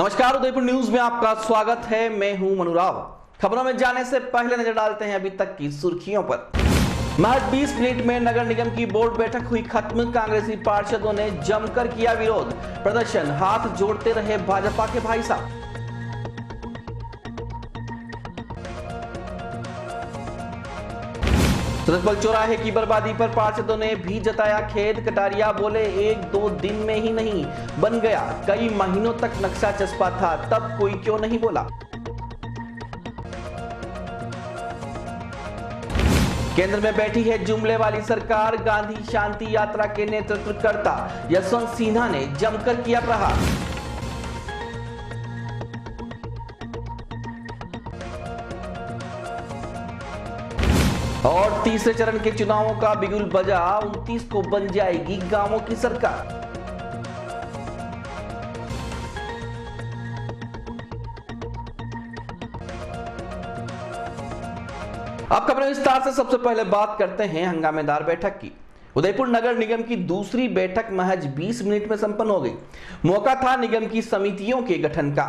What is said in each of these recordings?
नमस्कार, उदयपुर न्यूज में आपका स्वागत है। मैं हूं मनुराव। खबरों में जाने से पहले नजर डालते हैं अभी तक की सुर्खियों पर। महज 20 मिनट में नगर निगम की बोर्ड बैठक हुई खत्म। कांग्रेसी पार्षदों ने जमकर किया विरोध प्रदर्शन, हाथ जोड़ते रहे भाजपा के भाई साहब। सूरजमल चौराहे की बर्बादी पर पार्षदों ने भी जताया खेद। कटारिया बोले 1-2 दिन में ही नहीं बन गया, कई महीनों तक नक्शा चस्पा था, तब कोई क्यों नहीं बोला। केंद्र में बैठी है जुमले वाली सरकार। गांधी शांति यात्रा के नेतृत्वकर्ता यशवंत सिन्हा ने जमकर किया प्रहार। और तीसरे चरण के चुनावों का बिगुल बजा, 29 को बन जाएगी गांवों की सरकार। अब खबरें विस्तार से। सबसे पहले बात करते हैं हंगामेदार बैठक की। उदयपुर नगर निगम की दूसरी बैठक महज 20 मिनट में संपन्न हो गई। मौका था निगम की समितियों के गठन का।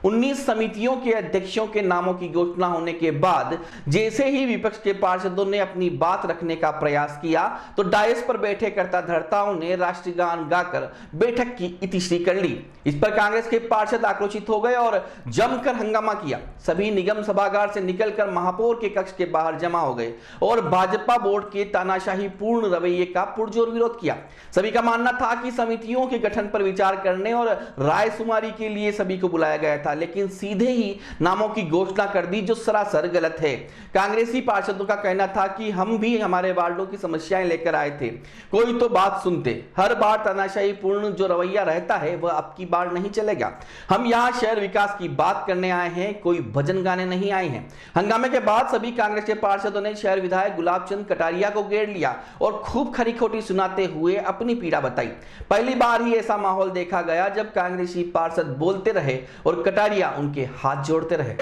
19 समितियों के अध्यक्षों के नामों की घोषणा होने के बाद जैसे ही विपक्ष के पार्षदों ने अपनी बात रखने का प्रयास किया तो डायस पर बैठे कर्ता धर्ताओं ने राष्ट्रीय गान गाकर बैठक की इतिश्री कर ली। इस पर कांग्रेस के पार्षद आक्रोशित हो गए और जमकर हंगामा किया। सभी निगम सभागार से निकलकर महापौर के कक्ष के बाहर जमा हो गए और भाजपा बोर्ड के तानाशाही पूर्ण रवैये का पुरजोर विरोध किया। सभी का मानना था कि समितियों के गठन पर विचार करने और राय शुमारी के लिए सभी को बुलाया गया था, लेकिन सीधे ही नामों की घोषणा कर दी जो सरासर गलत है। कांग्रेसी पार्षदों का कहना था कि हम भी हमारे वार्डों की समस्याएं लेकर आए थे, कोई तो बात सुनते। हर बार तानाशाही पूर्ण जो रवैया रहता है वह अब की बार नहीं चलेगा। हम यहाँ शहर विकास की बात करने आए हैं, कोई भजन गाने नहीं आए हैं। हंगामे के बाद सभी कांग्रेस के पार्षदों ने शहर विधायक गुलाब चंद कटारिया को घेर लिया और खूब खरी खोटी सुनाते हुए अपनी पीड़ा बताई। पहली बार ही ऐसा माहौल देखा गया जब कांग्रेसी पार्षद बोलते रहे और कटारिया उनके हाथ जोड़ते रहे।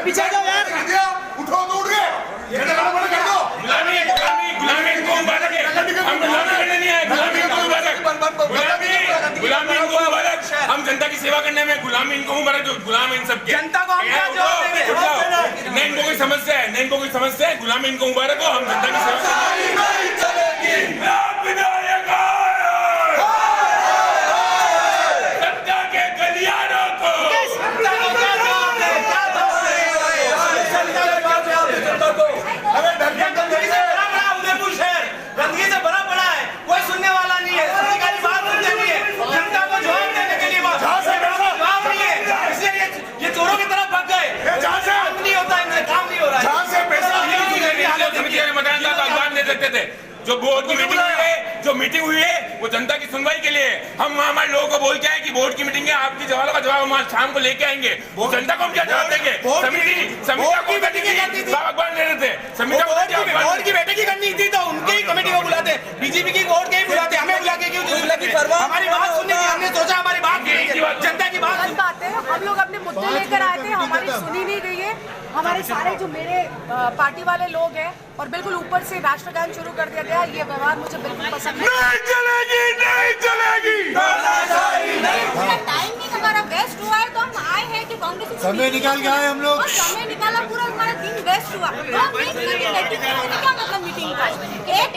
पीछे जाओ यार, उठो तो उठ गए। हम जनता की सेवा करने में गुलामी इनको मुबारक, जो गुलाम इन सबके जनता को हम क्या जवाब देंगे? नहीं, इनको कोई समस्या है, नहीं इनको कोई समस्या है, गुलामी इनको मुबारक हो। हम जनता की सेवा जो बोर्ड की मीटिंग हुई है, जो मीटिंग हुई है वो जनता की सुनवाई के लिए। हम हमारे लोगों को बोल के आए कि बोर्ड की मीटिंग है, आपकी सवालों का जवाब हम शाम को लेके आएंगे। जनता को हम क्या जवाब देंगे? समिति की बैठक ले रहे थे, बोर्ड की बैठक ही करनी थी तो उनकी कमेटी को बुलाते, बीजेपी की बोर्ड के ही बुलाते, हमें बुला के क्यों? हमारी बात सुननी थी, हमने सोचा हमारी बात जनता की बात है। हम लोग अपने मुद्दे लेकर आए थे, हमारी सुनी नहीं गई है। हमारे सारे जो मेरे पार्टी वाले लोग हैं और बिल्कुल ऊपर से राष्ट्रगान शुरू कर दिया गया। ये व्यवहार मुझे बिल्कुल पसंद नहीं चलेगी, नहीं चलेगी। टाइम नहीं हमारा वेस्ट हुआ है तो हम आए हैं कि कांग्रेस समय निकाल के आए हम लोग। समय निकाला, पूरा हमारा दिन वेस्ट हुआ। क्या मतलब मीटिंग का? एक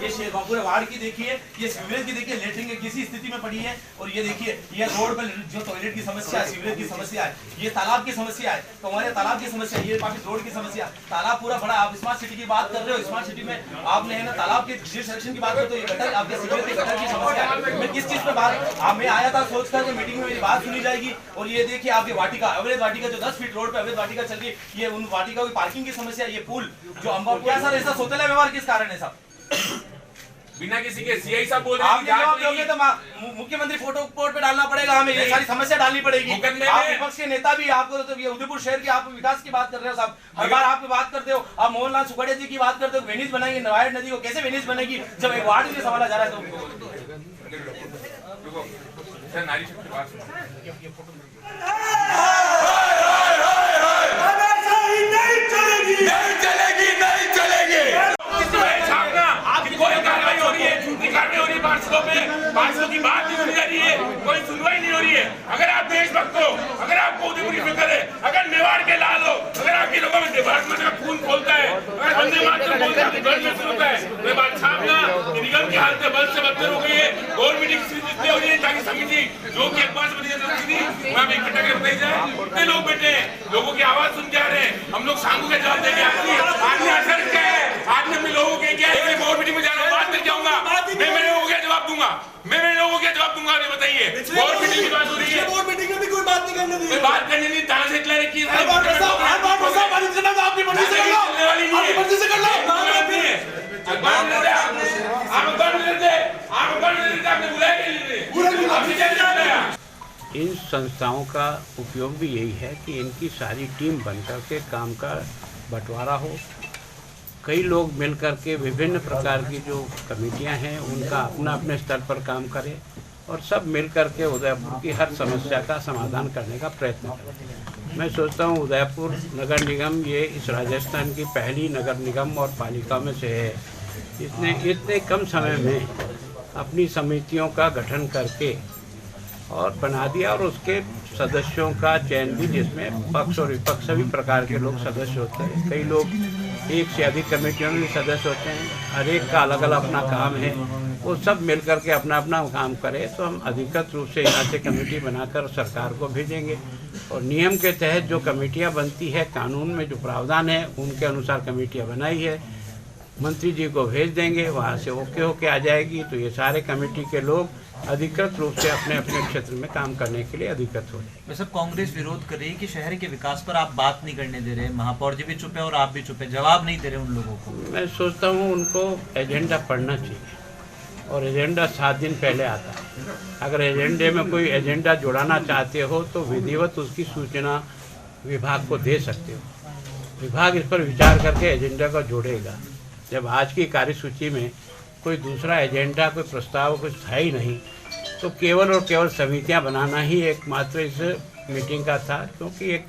ये शेरबापुर वार्ड की देखिए, ये सीवरेज की देखिए, लेटरिन की किसी स्थिति में पड़ी है। और ये देखिए, ये रोड पर जो टॉयलेट की समस्या है, सीवरेज की समस्या है, ये तालाब की समस्या है, तो हमारे तालाब की समस्या है, ये पाकिस्तान रोड की समस्या, तालाब पूरा बड़ा। आप स्मार्ट सिटी की बात कर रहे हो, स्मार्ट सिटी में आपने है ना तालाब के सिलेक्शन की बात करते हो, ये गटर आपके सीवरेज के गटर की समस्या है। मैं किस चीज पे बात मैं आया था सोच कर मीटिंग में मेरी बात सुनी जाएगी। और ये देखिए आपकी वाटिका, अवैध वाटिका जो 10 फीट रोड पे अवैध वाटिका चल रही है, ये उन वाटिका की पार्किंग की समस्या, ये पुल जो अम्बा, क्या सर ऐसा सोतेला व्यवहार किस कारण है साहब? बिना किसी के सीआई साहब बोल रहे हैं आप जवाब दोगे तो मुख्यमंत्री फोटो कोर्ट पे डालना पड़ेगा, हमें ये सारी समस्या डालनी पड़ेगी। आप विपक्ष के नेता भी, आपको तो ये उदयपुर शहर की आप विकास की बात कर रहे हो साहब, हर बार आप बात करते हो। आप मोहनलाल सुखड़िया जी की बात करते हो, वेनिस बनाएंगे नवायड नदी को, कैसे वेनिस बनेगी जब एक वार्ड में संभाला जा रहा है? तो नारी शक्ति बात पार्षदों की बात नहीं सुनी जा रही है, कोई सुनवाई नहीं हो रही है। अगर आप देशभक्त हो, अगर आपको उदयपुर की फिक्र है, अगर मेवाड़ के लाल हो, अगर आपके लोगों में डिपार्टमेंट का खून खोलता है, अगर वंदे मातरम बोलते हैं घर में शुरू होता है, तो बात छापना निगम की हालत बल से बदतर हो गई है। और मीटिंग इसलिए हो रही है ताकि समिति जो कि अखबार से बनी वहाँ पे इकट्ठा कर बताई जाए। कितने लोग बैठे हैं, लोगों की आवाज सुन के आ रहे हैं। हम लोग शांगू का जवाब देंगे। आपने असर क्या है? आपने अपने लोगों के क्या है? बोर्ड मीटिंग में जाना, बात करके आऊंगा, मैं मेरे लोगों का जवाब दूंगा, मैं मेरे लोगों का जवाब दूंगा। ये बताइए, बोर्ड मीटिंग की बात हो रही है, बोर्ड मीटिंग में भी कोई बात नहीं करने दी, बात करने नहीं, ताना से इतला रखी है। आपकी मर्जी से कर लो, आपकी मर्जी से कर लो। इन संस्थाओं का उपयोग भी यही है कि इनकी सारी टीम बनकर के काम का बंटवारा हो। कई लोग मिलकर के विभिन्न प्रकार की जो कमेटियां हैं उनका अपना अपने स्तर पर काम करें और सब मिलकर के उदयपुर की हर समस्या का समाधान करने का प्रयत्न करें। मैं सोचता हूँ उदयपुर नगर निगम ये इस राजस्थान की पहली नगर निगम और पालिका में से है। इसने इतने कम समय में अपनी समितियों का गठन करके और बना दिया और उसके सदस्यों का चयन भी, जिसमें पक्ष और विपक्ष सभी प्रकार के लोग सदस्य होते हैं। कई लोग एक से अधिक कमेटियों में सदस्य होते हैं, हर एक का अलग अलग अपना काम है, वो सब मिलकर के अपना अपना काम करें तो हम अधिकृत रूप से यहाँ से कमेटी बनाकर सरकार को भेजेंगे और नियम के तहत जो कमेटियाँ बनती है, कानून में जो प्रावधान है उनके अनुसार कमेटियाँ बनाई है, मंत्री जी को भेज देंगे, वहाँ से ओके होके आ जाएगी। तो ये सारे कमेटी के लोग अधिकृत रूप से अपने अपने क्षेत्र में काम करने के लिए अधिकृत हो जाएंगे। वैसे कांग्रेस विरोध कर रही है कि शहर के विकास पर आप बात नहीं करने दे रहे, महापौर जी भी चुप है और आप भी चुप है, जवाब नहीं दे रहे उन लोगों को। मैं सोचता हूँ उनको एजेंडा पढ़ना चाहिए और एजेंडा 7 दिन पहले आता है। अगर एजेंडे में कोई एजेंडा जुड़ाना चाहते हो तो विधिवत उसकी सूचना विभाग को दे सकते हो। विभाग इस पर विचार करके एजेंडा को जोड़ेगा। जब आज की कार्यसूची में कोई दूसरा एजेंडा, कोई प्रस्ताव, कुछ था ही नहीं, तो केवल और केवल समितियां बनाना ही एकमात्र इस मीटिंग का था, क्योंकि एक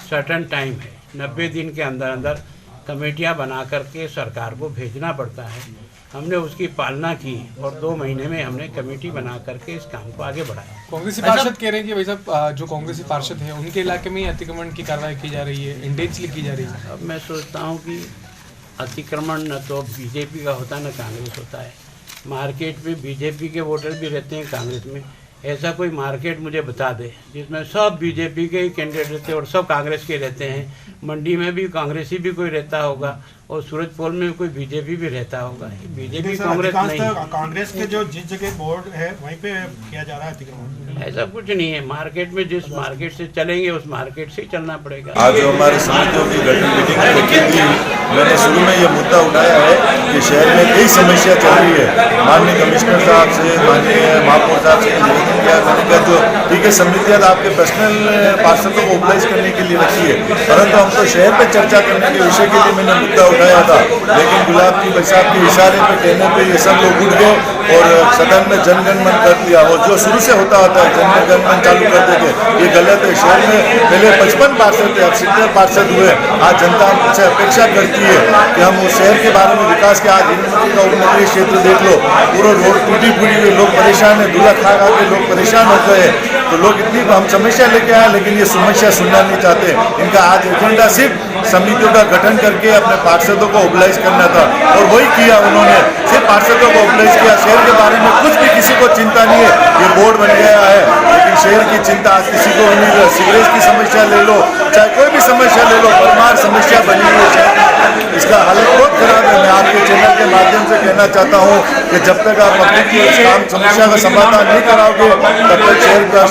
सर्टन टाइम है, 90 दिन के अंदर अंदर कमेटियां बना करके सरकार को भेजना पड़ता है। हमने उसकी पालना की और 2 महीने में हमने कमेटी बना करके इस काम को आगे बढ़ाया। कांग्रेसी पार्षद कह रहे हैं कि भाई साहब जो कांग्रेसी पार्षद हैं उनके इलाके में ही अतिक्रमण की कार्रवाई की जा रही है, इंटेंसली की जा रही है। अब मैं सोचता हूँ कि अतिक्रमण न तो बीजेपी का होता न कांग्रेस होता है। मार्केट में बीजेपी के वोटर भी रहते हैं, कांग्रेस में ऐसा कोई मार्केट मुझे बता दे जिसमें सब बीजेपी के ही कैंडिडेट रहते हैं और सब कांग्रेस के रहते हैं। मंडी में भी कांग्रेसी भी कोई रहता होगा और सूरजपोल में कोई बीजेपी भी रहता होगा। बीजेपी कांग्रेस नहीं, कांग्रेस के जो जिस जगह बोर्ड है वहीं पे किया जा रहा है अतिक्रमण। ऐसा कुछ नहीं है। मार्केट में जिस मार्केट से चलेंगे उस मार्केट से ही चलना पड़ेगा। आज जो हमारे समितियों की गठन मीटिंग रखी थी, मैंने शुरू में ये मुद्दा उठाया है कि शहर में कई समस्या चल रही है। माननीय कमिश्नर साहब से, माननीय महापौर साहब से निवेदन किया, मैंने कहा जो ठीक है समितियाँ आपके पर्सनल पार्षदों को उपलब्ध करने के लिए रखी है, परंतु हम तो शहर पर चर्चा करने के विषय के लिए मैंने मुद्दा उठाया था, लेकिन गुलाब की बरसात के इशारे पर कहने पर ये सब लोग उठ गए और सदन में जनगण मन कर दिया, और जो शुरू से होता है जनगण मन चालू कर देंगे, ये गलत है। शहर में पहले 55 पार्षद थे, अब 70 पार्षद हुए। आज जनता हमसे अपेक्षा करती है कि हम उस शहर के बारे में विकास के, आज हिंदुमती का उपनगरीय क्षेत्र देख लो, पूरा रोड टूटी फूटी हुई, लोग परेशान है, दूल्हा खा खा के लोग परेशान हो गए। तो लोग इतनी हम समस्या लेके आए, लेकिन ये समस्या सुनना नहीं चाहते। इनका आज एजेंडा सिर्फ समितियों का गठन करके अपने पार्षदों को मोबिलाइज करना था, और वही किया उन्होंने, सिर्फ पार्षदों को मोबिलाइज किया। शहर के बारे में कुछ भी किसी को चिंता नहीं है। ये बोर्ड बन गया है, लेकिन शहर की चिंता आज किसी को नहीं है। सीवरेज की समस्या ले लो, चाहे कोई भी समस्या ले लो, परमार समस्या बनी हुई है। इसका हालत बहुत खराब है। मैं आपके चैनल के माध्यम से कहना चाहता हूँ कि जब तक आप अपनी इस काम समस्या का समाधान नहीं कराओगे, तब तक शहर का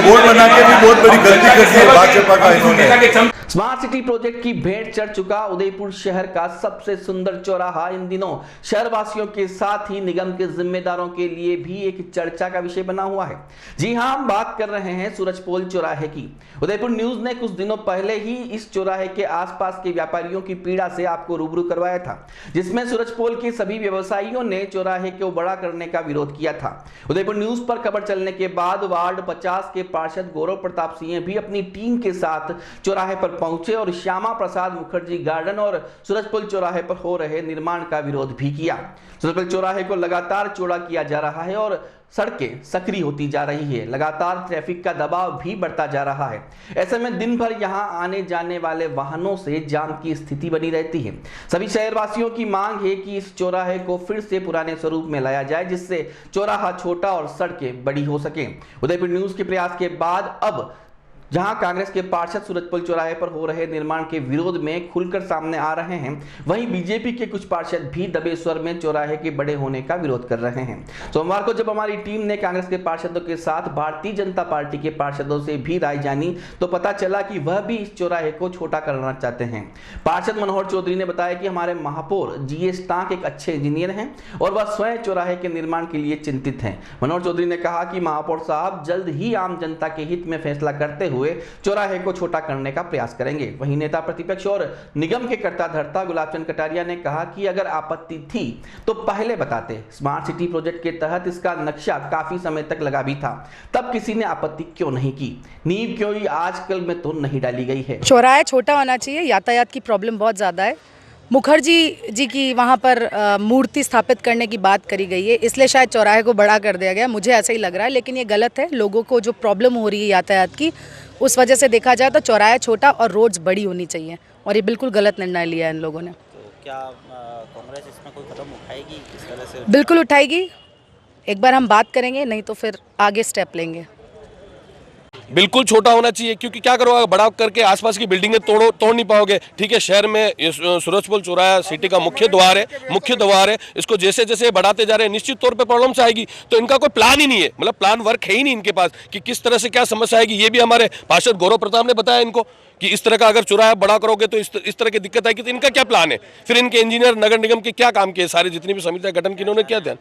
बोर्ड बना के भी बहुत बड़ी गलती कर दी है भाजपा का इन्होंने। स्मार्ट सिटी प्रोजेक्ट की भेंट चढ़ चुका उदयपुर शहर का सबसे सुंदर चौराहा इन दिनों शहरवासियों के साथ ही निगम के जिम्मेदारों के लिए भी एक चर्चा का विषय बना हुआ है। जी हां, हम बात कर रहे हैं सूरजपोल चौराहे की। उदयपुर न्यूज ने कुछ दिनों पहले ही इस चौराहे के आसपास के व्यापारियों की पीड़ा से आपको रूबरू करवाया था, जिसमें सूरजपोल के सभी व्यवसायियों ने चौराहे को बड़ा करने का विरोध किया था। उदयपुर न्यूज पर खबर चलने के बाद वार्ड 50 के पार्षद गौरव प्रताप सिंह भी अपनी टीम के साथ चौराहे पर पहुंचे और श्यामा प्रसाद मुखर्जी गार्डन और सूरजपोल चौराहे पर हो रहे निर्माण का विरोध भी किया। सूरजपोल चौराहे को लगातार चौड़ा किया जा रहा है और सड़कें सक्रिय होती जा रही है, लगातार ट्रैफिक का दबाव भी बढ़ता जा रहा है। ऐसे में दिन भर यहां आने जाने वाले वाहनों से जाम की स्थिति बनी रहती है। सभी शहरवासियों की मांग है कि इस चौराहे को फिर से पुराने स्वरूप में लाया जाए, जिससे चौराहा छोटा और सड़कें बड़ी हो सके। उदयपुर न्यूज के प्रयास के बाद अब जहां कांग्रेस के पार्षद सूरजपोल चौराहे पर हो रहे निर्माण के विरोध में खुलकर सामने आ रहे हैं, वहीं बीजेपी के कुछ पार्षद भी दबे स्वर में चौराहे के बड़े होने का विरोध कर रहे हैं। सोमवार को जब हमारी टीम ने कांग्रेस के पार्षदों के साथ भारतीय जनता पार्टी के पार्षदों से भी राय जानी, तो पता चला कि वह भी इस चौराहे को छोटा करना चाहते हैं। पार्षद मनोहर चौधरी ने बताया कि हमारे महापौर जीएस टांक एक अच्छे इंजीनियर हैं और वह स्वयं चौराहे के निर्माण के लिए चिंतित हैं। मनोहर चौधरी ने कहा कि महापौर साहब जल्द ही आम जनता के हित में फैसला करते हुए चौराहे को छोटा करने का प्रयास करेंगे। वहीं नेता प्रतिपक्ष और निगम के कर्ता धर्ता गुलाबचंद कटारिया ने कहा कि अगर आपत्ति थी तो पहले बताते। स्मार्ट सिटी प्रोजेक्ट के तहत इसका नक्शा काफी समय तक लगा भी था, तब किसी ने आपत्ति क्यों नहीं की? नींव क्यों आजकल में तो नहीं डाली गई है? चौराहा छोटा होना चाहिए, यातायात की प्रॉब्लम बहुत ज़्यादा है। मुखर्जी जी की वहाँ पर मूर्ति स्थापित करने की बात करी गई है, इसलिए शायद चौराहे को बड़ा कर दिया गया, मुझे ऐसा ही लग रहा है। लेकिन ये गलत है, लोगों को जो प्रॉब्लम हो रही है यातायात की, उस वजह से देखा जाए तो चौराहा छोटा और रोड्स बड़ी होनी चाहिए, और ये बिल्कुल गलत निर्णय लिया है इन लोगों ने। तो क्या कांग्रेस इसमें कोई कदम उठाएगी इस तरह से? बिल्कुल उठाएगी, एक बार हम बात करेंगे, नहीं तो फिर आगे स्टेप लेंगे। बिल्कुल छोटा होना चाहिए, क्योंकि क्या करोगे, बड़ा करके आसपास की बिल्डिंगें तोड़ नहीं पाओगे। ठीक है, शहर में सूरजपोल चौराहा सिटी का मुख्य द्वार है। इसको जैसे जैसे बढ़ाते जा रहे हैं, निश्चित तौर पे प्रॉब्लम्स आएगी। तो इनका कोई प्लान ही नहीं है, मतलब प्लान वर्क है ही नहीं इनके पास कि किस तरह से क्या समस्या आएगी। ये भी हमारे पार्षद गौरव प्रताप ने बताया इनको कि इस तरह का अगर चौराहा बड़ा करोगे तो इस तरह की दिक्कत आएगी। तो इनका क्या प्लान है? फिर इनके इंजीनियर नगर निगम के क्या काम किए, सारी जितनी भी समितियां गठन की इन्होंने क्या ध्यान?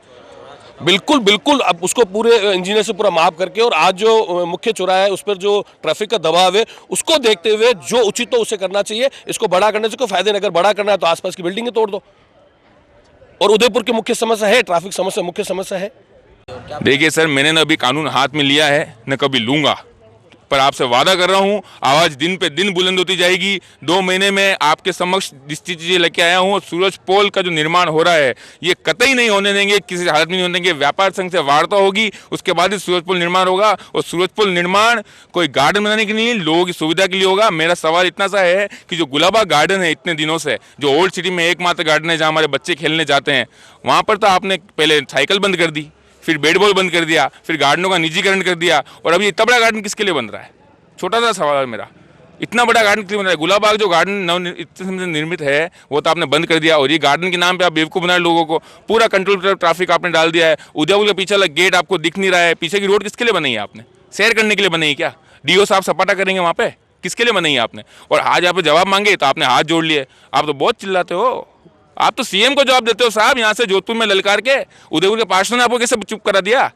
बिल्कुल अब उसको पूरे इंजीनियर से पूरा माफ करके, और आज जो मुख्य चौराहा है उस पर जो ट्रैफिक का दबाव है उसको देखते हुए जो उचित हो उसे करना चाहिए। इसको बड़ा करने से कोई फायदे नहीं। अगर बड़ा करना है तो आसपास की बिल्डिंगें तोड़ दो। और उदयपुर की मुख्य समस्या है ट्रैफिक समस्या, मुख्य समस्या है। देखिए सर, मैंने न अभी कानून हाथ में लिया है न कभी लूंगा, पर आपसे वादा कर रहा हूं आवाज दिन पे दिन बुलंद होती जाएगी। 2 महीने में आपके समक्ष चीजें लेके आया हूं। सूरजपोल का जो निर्माण हो रहा है ये कतई नहीं होने देंगे, किसी हालत में नहीं होने देंगे। व्यापार संघ से वार्ता होगी, उसके बाद ही सूरजपोल निर्माण होगा। और सूरजपोल निर्माण कोई गार्डन बनाने के लिए, लोगों की सुविधा के लिए होगा। मेरा सवाल इतना सा है कि जो गुलाबबाग गार्डन है इतने दिनों से, जो ओल्ड सिटी में एकमात्र गार्डन है जहाँ हमारे बच्चे खेलने जाते हैं, वहाँ पर तो आपने पहले साइकिल बंद कर दी, फिर बैट बॉल बंद कर दिया, फिर गार्डनों का निजीकरण कर दिया, और अभी इतना बड़ा गार्डन किसके लिए बन रहा है? छोटा सा सवाल है मेरा, इतना बड़ा गार्डन क्यों बन रहा है? गुलाबबाग जो गार्डन इतने निर्मित है वो तो आपने बंद कर दिया, और ये गार्डन के नाम पे आप बेवकूफ़ बनाए लोगों को। पूरा कंट्रोल ट्रैफिक आपने डाल दिया है। उदयपुर के पीछे वाला गेट आपको दिख नहीं रहा है। पीछे की रोड किसके लिए बनाई है आपने? सैर करने के लिए बनाई है क्या? डीओ साहब सपाटा करेंगे वहाँ पे? किसके लिए बनाई है आपने? और आज आप जवाब मांगे तो आपने हाथ जोड़ लिए। आप तो बहुत चिल्लाते हो, आप तो सीएम को जवाब देते हो साहब, यहाँ से जोधपुर में ललकार के। उदयपुर के पार्षद ने आपको कैसे चुप करा दिया?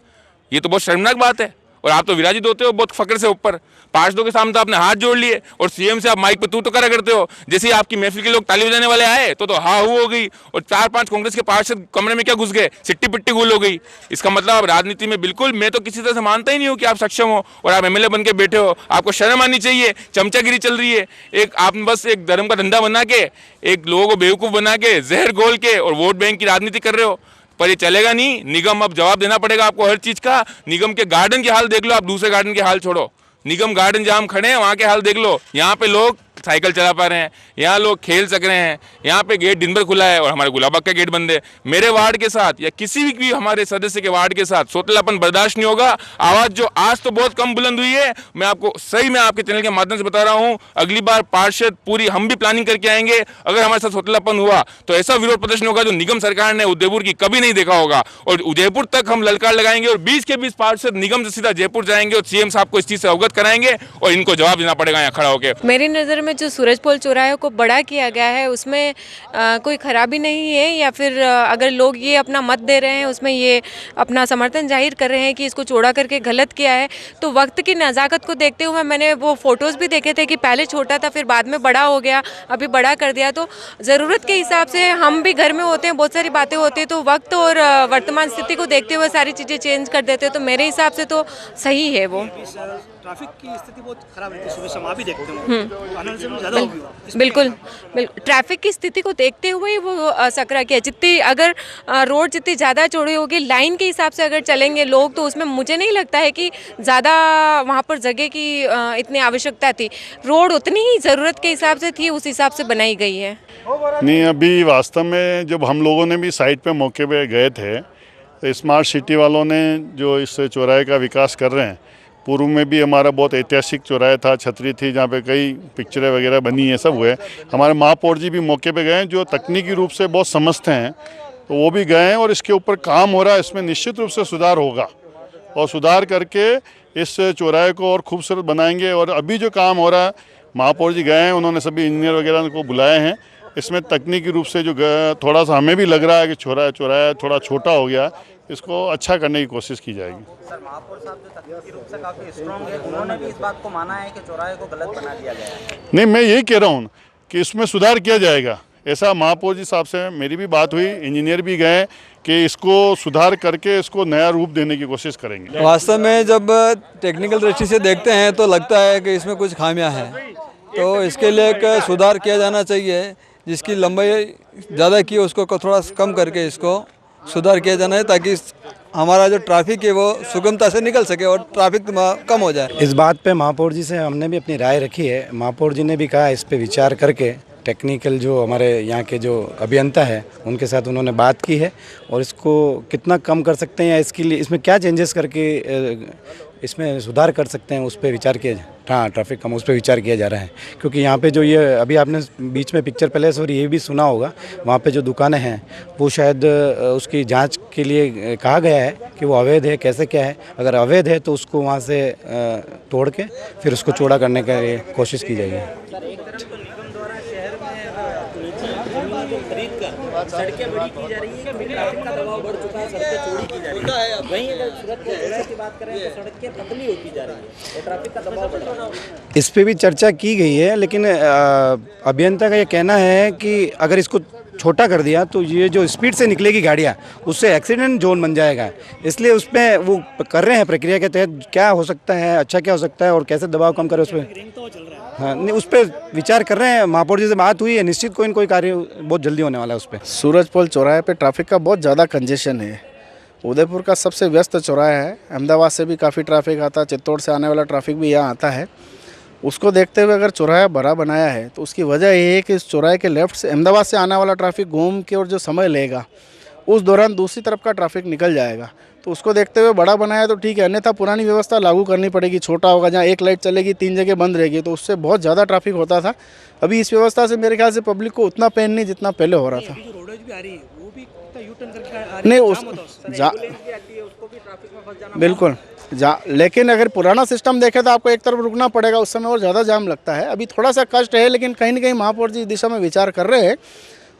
ये तो बहुत शर्मनाक बात है। और आप तो विराजित होते हो बहुत फक्र से ऊपर। पार्षदों के सामने तो आपने हाथ जोड़ लिए और सीएम से आप माइक पे तू तो करा करते हो। जैसे ही आपकी महफिल के लोग ताली बजाने वाले आए तो हाँ हो गई और 4-5 कांग्रेस के पार्षद कमरे में क्या घुस गए, सिट्टी पिट्टी गुल हो गई। इसका मतलब आप राजनीति में बिल्कुल, मैं तो किसी तरह से मानता ही नहीं हूँ कि आप सक्षम हो और आप एमएलए बन के बैठे हो। आपको शर्म आनी चाहिए, चमचागिरी चल रही है। एक आप बस एक धर्म का धंधा बना के, एक लोगों को बेवकूफ़ बना के, जहर घोल के और वोट बैंक की राजनीति कर रहे हो, पर ये चलेगा नहीं। निगम अब जवाब देना पड़ेगा आपको हर चीज़ का। निगम के गार्डन के हाल देख लो, आप दूसरे गार्डन के हाल छोड़ो, निगम गार्डन जहाँ हम खड़े हैं वहाँ के हाल देख लो। यहाँ पे लोग साइकिल चला पा रहे हैं, यहाँ लोग खेल सक रहे हैं, यहाँ पे गेट दिन भर खुला है और हमारे गुलाबबाग का गेट बंद है। मेरे वार्ड के साथ या किसी भी हमारे सदस्य के वार्ड के साथ सोतलापन बर्दाश्त नहीं होगा। आवाज़ जो आज तो बहुत कम बुलंद हुई है, मैं आपको सही में आपके चैनल के माध्यम से बता रहा हूँ, अगली बार पार्षद पूरी हम भी प्लानिंग करके आएंगे। अगर हमारे साथ सोतलापन हुआ तो ऐसा विरोध प्रदर्शन होगा जो निगम सरकार ने उदयपुर की कभी नहीं देखा होगा और उदयपुर तक हम ललकार लगाएंगे और 20 के 20 पार्षद निगम से सीधा जयपुर जाएंगे और सीएम साहब को इस चीज़ से अवगत कराएंगे और इनको जवाब देना पड़ेगा यहाँ खड़ा होकर। मेरी नज़र में जो सूरजपोल चौराहे को बड़ा किया गया है उसमें कोई खराबी नहीं है, या फिर अगर लोग ये अपना मत दे रहे हैं, उसमें ये अपना समर्थन जाहिर कर रहे हैं कि इसको चौड़ा करके गलत किया है, तो वक्त की नज़ाकत को देखते हुए मैंने वो फ़ोटोज़ भी देखे थे कि पहले छोटा था फिर बाद में बड़ा हो गया, अभी बड़ा कर दिया। तो ज़रूरत के हिसाब से हम भी घर में होते हैं, बहुत सारी बातें होती हैं, तो वक्त और वर्तमान स्थिति को देखते हुए सारी चीज़ें चेंज कर देते हैं। तो मेरे हिसाब से तो सही है वो। ट्रैफिक की स्थिति बहुत खराब रहती है, सुबह शाम आप भी देखते हो। बिल्कुल, ट्रैफिक की स्थिति को देखते हुए वो सकरा किया। जितनी अगर रोड जितनी ज़्यादा चौड़ी होगी, लाइन के हिसाब से अगर चलेंगे लोग, तो उसमें मुझे नहीं लगता है कि ज़्यादा वहाँ पर जगह की इतनी आवश्यकता थी। रोड उतनी ही ज़रूरत के हिसाब से थी, उस हिसाब से बनाई गई है। नहीं, अभी वास्तव में जब हम लोगों ने भी साइट पे मौके पे गए थे तो स्मार्ट सिटी वालों ने जो इस चौराहे का विकास कर रहे हैं, पूर्व में भी हमारा बहुत ऐतिहासिक चौराहा था, छतरी थी जहाँ पे कई पिक्चरें वगैरह बनी है, सब हुए। हमारे महापौर जी भी मौके पे गए जो तकनीकी रूप से बहुत समझते हैं, तो वो भी गए हैं और इसके ऊपर काम हो रहा है। इसमें निश्चित रूप से सुधार होगा और सुधार करके इस चौराहे को और खूबसूरत बनाएंगे। और अभी जो काम हो रहा है, महापौर जी गए हैं, उन्होंने सभी इंजीनियर वगैरह को बुलाए हैं। इसमें तकनीकी रूप से जो थोड़ा सा हमें भी लग रहा है कि चौराहा थोड़ा छोटा हो गया, इसको अच्छा करने की कोशिश की जाएगी। सर, महापौर साहब जो तकनीकी रूप से काफ़ी स्ट्रॉन्ग है, उन्होंने भी इस बात को माना है कि चौराहे को गलत बना दिया गया है। नहीं, मैं यही कह रहा हूँ कि इसमें सुधार किया जाएगा। ऐसा महापौर जी साहब से मेरी भी बात हुई, इंजीनियर भी गए कि इसको सुधार करके इसको नया रूप देने की कोशिश करेंगे। वास्तव में जब टेक्निकल दृष्टि से देखते हैं तो लगता है कि इसमें कुछ खामियां हैं, तो इसके लिए एक सुधार किया जाना चाहिए। जिसकी लंबाई ज़्यादा की उसको थोड़ा कम करके इसको सुधार किया जाना है, ताकि हमारा जो ट्रैफिक है वो सुगमता से निकल सके और ट्रैफिक कम हो जाए। इस बात पे महापौर जी से हमने भी अपनी राय रखी है। महापौर जी ने भी कहा इस पे विचार करके टेक्निकल जो हमारे यहाँ के जो अभियंता है उनके साथ उन्होंने बात की है और इसको कितना कम कर सकते हैं या इसके लिए इसमें क्या चेंजेस करके इसमें सुधार कर सकते हैं, उस पर विचार किया। हाँ, ट्रैफिक कम, उस पर विचार किया जा रहा है। क्योंकि यहाँ पे जो ये अभी आपने बीच में पिक्चर पैलेस और ये भी सुना होगा, वहाँ पे जो दुकानें हैं वो शायद उसकी जांच के लिए कहा गया है कि वो अवैध है, कैसे क्या है। अगर अवैध है तो उसको वहाँ से तोड़ के फिर उसको चौड़ा करने का कोशिश की जाएगी। सड़कें बड़ी की जा रही है, ट्रैफिक का दबाव बढ़ चुका है, सड़कें चौड़ी की जा रही है। वहीं अगर सूरत की बात करें तो सड़कें पतली होती जा रही है और ट्रैफिक का दबाव बढ़ रहा है। इस पे भी चर्चा की गई है, लेकिन अभियंता का ये कहना है कि अगर इसको छोटा कर दिया तो ये जो स्पीड से निकलेगी गाड़ियाँ उससे एक्सीडेंट जोन बन जाएगा। इसलिए उस पर वो कर रहे हैं प्रक्रिया के तहत क्या हो सकता है, अच्छा क्या हो सकता है और कैसे दबाव कम करें उस पर। हाँ, नहीं, उस पर विचार कर रहे हैं। महापौर जी से बात हुई है, निश्चित कोई न कोई कार्य बहुत जल्दी होने वाला है उस पर। सूरजपोल चौराहे पे ट्रैफिक का बहुत ज़्यादा कंजेशन है। उदयपुर का सबसे व्यस्त चौराहा है, अहमदाबाद से भी काफ़ी ट्रैफिक आता है, चित्तौड़ से आने वाला ट्रैफिक भी यहाँ आता है। उसको देखते हुए अगर चौराहा बड़ा बनाया है तो उसकी वजह ये है कि इस चौराहे के लेफ्ट से अहमदाबाद से आने वाला ट्रैफिक घूम के और जो समय लेगा उस दौरान दूसरी तरफ का ट्रैफिक निकल जाएगा। तो उसको देखते हुए बड़ा बनाया तो ठीक है, अन्यथा पुरानी व्यवस्था लागू करनी पड़ेगी। छोटा होगा, जहाँ एक लाइट चलेगी 3 जगह बंद रहेगी, तो उससे बहुत ज़्यादा ट्रैफिक होता था। अभी इस व्यवस्था से मेरे ख्याल से पब्लिक को उतना पेन नहीं जितना पहले हो रहा था। नहीं, उस बिल्कुल लेकिन अगर पुराना सिस्टम देखें तो आपको एक तरफ रुकना पड़ेगा, उस समय और ज़्यादा जाम लगता है। अभी थोड़ा सा कष्ट है, लेकिन कहीं ना कहीं महापौर जी इस दिशा में विचार कर रहे हैं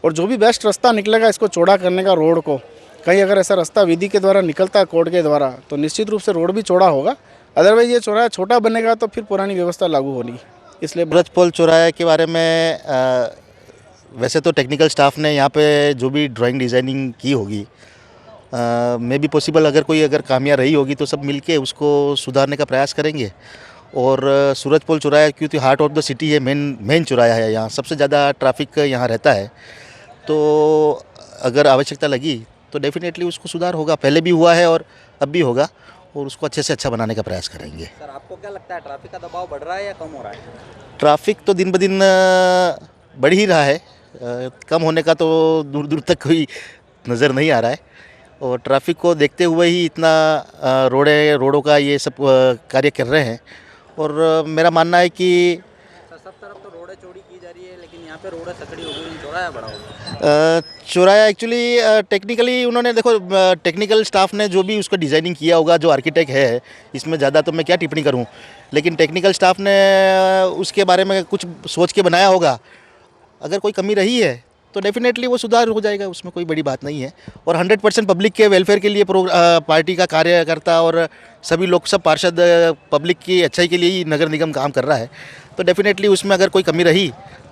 और जो भी बेस्ट रास्ता निकलेगा इसको चौड़ा करने का, रोड को कहीं अगर ऐसा रास्ता विधि के द्वारा निकलता है कोर्ट के द्वारा, तो निश्चित रूप से रोड भी चौड़ा होगा, अदरवाइज ये चौराहा छोटा बनेगा तो फिर पुरानी व्यवस्था लागू होनी, इसलिए सूरज पोल चौराहे के बारे में वैसे तो टेक्निकल स्टाफ ने यहाँ पे जो भी ड्राइंग डिज़ाइनिंग की होगी, मे बी पॉसिबल अगर कोई खामियां रही होगी तो सब मिलके उसको सुधारने का प्रयास करेंगे। और सूरज पोल चौराहा क्योंकि हार्ट ऑफ द सिटी है, मेन चौराहा है, यहाँ सबसे ज़्यादा ट्रैफिक यहाँ रहता है, तो अगर आवश्यकता लगी तो डेफिनेटली उसको सुधार होगा, पहले भी हुआ है और अब भी होगा, और उसको अच्छे से अच्छा बनाने का प्रयास करेंगे। सर आपको क्या लगता है ट्रैफिक का दबाव बढ़ रहा है या कम हो रहा है? ट्रैफिक तो दिन ब दिन बढ़ ही रहा है, कम होने का तो दूर दूर तक कोई नज़र नहीं आ रहा है, और ट्रैफिक को देखते हुए ही इतना रोडों का ये सब कार्य कर रहे हैं। और मेरा मानना है कि सब तरफ तो रोडें चौड़ी की जा रही है, लेकिन यहाँ पे रोडें सकड़ी हो गई, चौराहा बड़ा हो गया। चौराहा एक्चुअली टेक्निकली उन्होंने देखो, टेक्निकल स्टाफ ने जो भी उसका डिज़ाइनिंग किया होगा, जो आर्किटेक्ट है, इसमें ज़्यादा तो मैं क्या टिप्पणी करूं, लेकिन टेक्निकल स्टाफ ने उसके बारे में कुछ सोच के बनाया होगा। अगर कोई कमी रही है तो डेफिनेटली वो सुधार हो जाएगा, उसमें कोई बड़ी बात नहीं है। और 100% पब्लिक के वेलफेयर के लिए पार्टी का कार्यकर्ता और सभी लोग, सब पार्षद पब्लिक की अच्छाई के लिए ही नगर निगम काम कर रहा है, तो डेफिनेटली उसमें अगर कोई कमी रही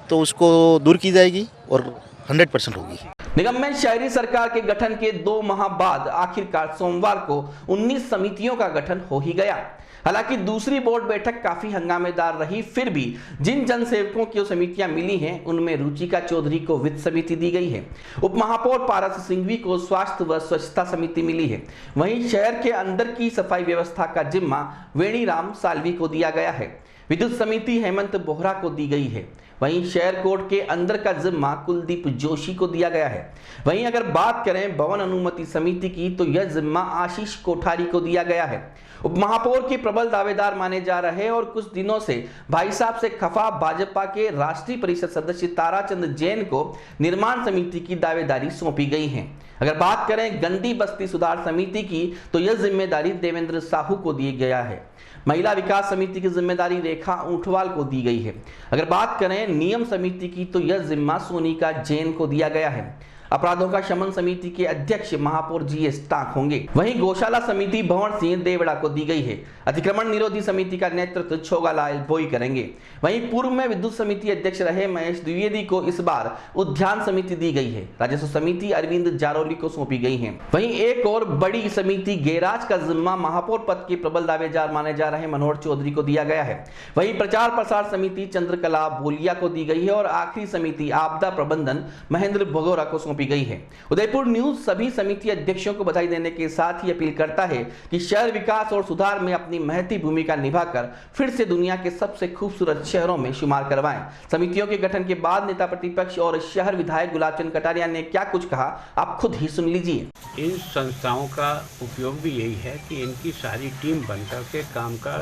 तो उसको दूर की जाएगी और 100% होगी। निगम में शहरी सरकार के गठन के 2 माह बाद आखिरकार सोमवार को 19 समितियों का गठन हो ही गया। हालांकि दूसरी बोर्ड बैठक काफी हंगामेदार रही, फिर भी जिन जनसेवकों की समितियां मिली हैं उनमें रुचिका चौधरी को वित्त समिति दी गई है, उप महापौर पारस सिंघवी को स्वास्थ्य व स्वच्छता समिति मिली है, वहीं शहर के अंदर की सफाई व्यवस्था का जिम्मा वेणीराम साल्वी को दिया गया है, विद्युत समिति हेमंत बोहरा को दी गई है, वहीं शहर कोर्ट के अंदर का जिम्मा कुलदीप जोशी को दिया गया है। वहीं अगर बात करें भवन अनुमति समिति की तो यह जिम्मा आशीष कोठारी को दिया गया है। उप महापौर के प्रबल दावेदार माने जा रहे और कुछ दिनों से भाई साहब से खफा भाजपा के राष्ट्रीय परिषद सदस्य ताराचंद जैन को निर्माण समिति की दावेदारी सौंपी गई है। अगर बात करें गंदी बस्ती सुधार समिति की तो यह जिम्मेदारी देवेंद्र साहू को दी गया है। महिला विकास समिति की जिम्मेदारी रेखा ऊंठवाल को दी गई है। अगर बात करें नियम समिति की तो यह जिम्मा सोनिका जैन को दिया गया है। अपराधों का शमन समिति के अध्यक्ष महापौर जीएस टाक होंगे। वहीं गौशाला समिति भंवर सिंह देवड़ा को दी गई है। अतिक्रमण निरोधी समिति का नेतृत्व छोगालाल बोई करेंगे। वहीं पूर्व में विद्युत समिति अध्यक्ष रहे महेश द्विवेदी को इस बार उद्यान समिति दी गई है। राजस्व समिति अरविंद जारोली को सौंपी गई है। वहीं एक और बड़ी समिति गैराज का जिम्मा महापौर पद के प्रबल दावेदार माने जा रहे मनोहर चौधरी को दिया गया है। वहीं प्रचार प्रसार समिति चंद्रकला भोलिया को दी गई है और आखिरी समिति आपदा प्रबंधन महेंद्र भगोरा को सौंपी गई है। उदयपुर न्यूज सभी समिति अध्यक्षों को बधाई देने के साथ ही अपील करता है कि शहर विकास और सुधार में अपनी महती भूमिका निभाकर फिर से दुनिया के सबसे खूबसूरत शहरों में शुमार करवाएं। समितियों के गठन के बाद नेता प्रतिपक्ष और शहर विधायक गुलाबचंद कटारिया ने क्या कुछ कहा, आप खुद ही सुन लीजिए। इन संस्थाओं का उपयोग भी यही है कि इनकी सारी टीम बनकर के काम का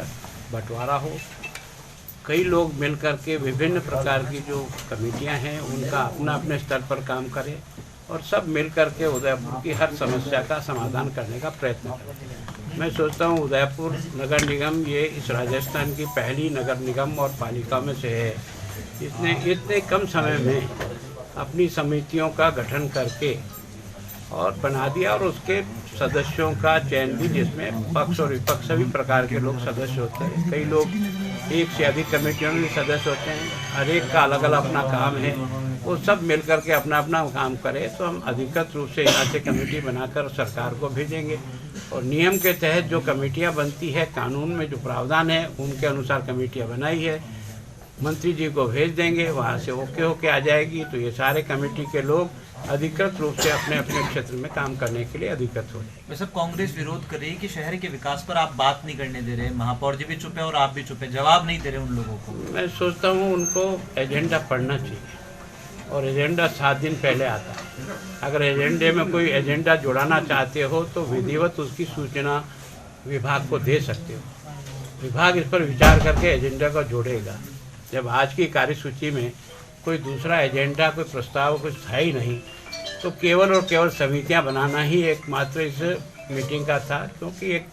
बंटवारा हो, कई लोग मिलकर के विभिन्न प्रकार की जो कमेटियां हैं उनका अपना अपने स्तर पर काम करें और सब मिलकर के उदयपुर की हर समस्या का समाधान करने का प्रयत्न करें। मैं सोचता हूँ उदयपुर नगर निगम ये इस राजस्थान की पहली नगर निगम और पालिका में से है। इसने इतने कम समय में अपनी समितियों का गठन करके और बना दिया और उसके सदस्यों का चयन भी, जिसमें पक्ष और विपक्ष सभी प्रकार के लोग सदस्य होते हैं। कई लोग एक से अधिक कमेटियों में सदस्य होते हैं, हर एक का अलग अलग अपना काम है, वो सब मिलकर के अपना अपना काम करें तो हम अधिकृत रूप से यहाँ से कमेटी बनाकर सरकार को भेजेंगे और नियम के तहत जो कमेटियाँ बनती है, कानून में जो प्रावधान है उनके अनुसार कमेटियाँ बनाई है, मंत्री जी को भेज देंगे, वहाँ से ओके होके आ जाएगी तो ये सारे कमेटी के लोग अधिकृत रूप से अपने अपने क्षेत्र में काम करने के लिए अधिकृत हो जाएंगे। वैसे कांग्रेस विरोध कर रही है कि शहर के विकास पर आप बात नहीं करने दे रहे, महापौर जी भी चुप है और आप भी चुप है, जवाब नहीं दे रहे उन लोगों को। मैं सोचता हूँ उनको एजेंडा पढ़ना चाहिए और एजेंडा 7 दिन पहले आता है। अगर एजेंडे में कोई एजेंडा जुड़ाना चाहते हो तो विधिवत उसकी सूचना विभाग को दे सकते हो। विभाग इस पर विचार करके एजेंडा को जोड़ेगा। जब आज की कार्यसूची में कोई दूसरा एजेंडा, कोई प्रस्ताव कुछ था ही नहीं तो केवल और केवल समितियां बनाना ही एकमात्र इस मीटिंग का था, क्योंकि एक